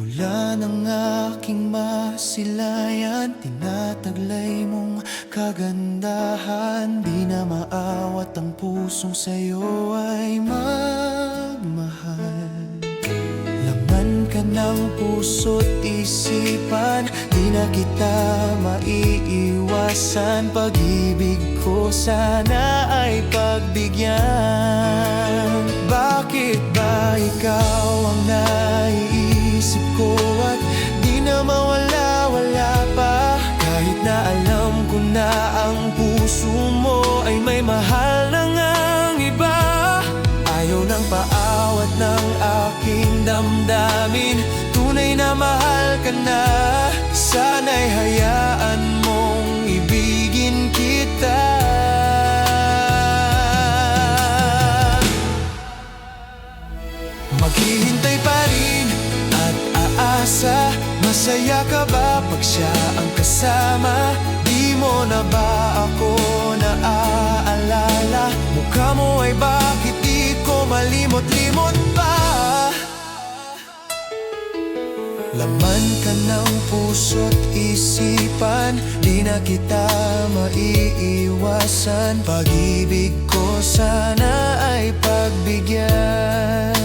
Mula ng aking masilayan, tinataglay mong kagandahan. Di na maawat ang pusong sa'yo ay magmahal. Laman ka ng puso't isipan, di na kita maiiwasan. Pag-ibig ko sana ay pagbigyan. Bakit ba ikaw ang naiisip ko at di na mawala-wala pa? Kahit na alam ko na ang puso mo ay may mahal na ngang iba. Ayaw ng paawat ng aking damdamin, tunay na mahal ka na. Sana'y hayaan mong ibigin kita. Maghihintay pa rin at aasa. Masaya ka ba pag siya ang kasama? Di mo na ba ako naaalala? Mukha mo ay bakit di ko malimot-limot pa? Laman ka ng puso't isipan, di na kita maiiwasan. Pag-ibig ko sana ay pagbigyan.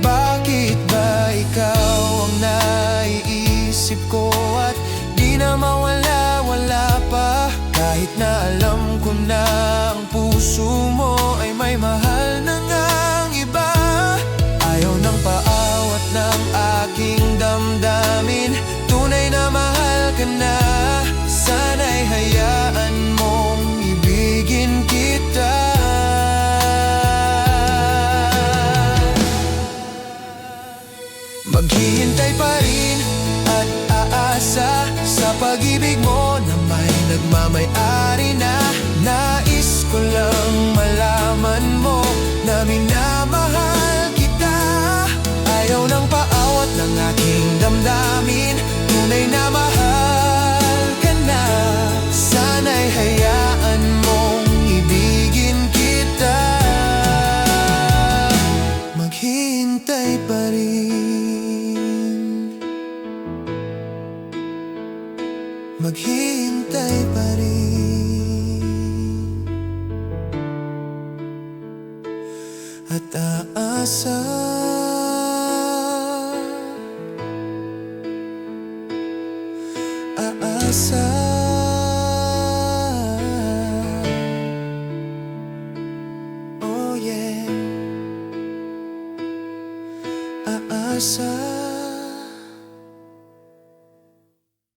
Bakit ba ikaw ang naiisip ko at di na mawala-wala pa? Kahit na alam ko na ang puso mo ay may mahal na ngang iba. Ayaw ng paawat ng aking damdamin, tunay na mahal ka na. Sana'y hayaan mong ibigin kita. Maghihintay pa rin at aasa sa pag-ibig mo na may nagmamay-ari na. Nais ko lang malaman mo na minamahal kita. Ayaw ng paawat ng aking damdamin, tunay na mahal ka na. Sana'y hayaan mong ibigin kita. Maghihintay pa rin, maghihintay pa rin, at aasa. Aasa. Oh yeah. Aasa.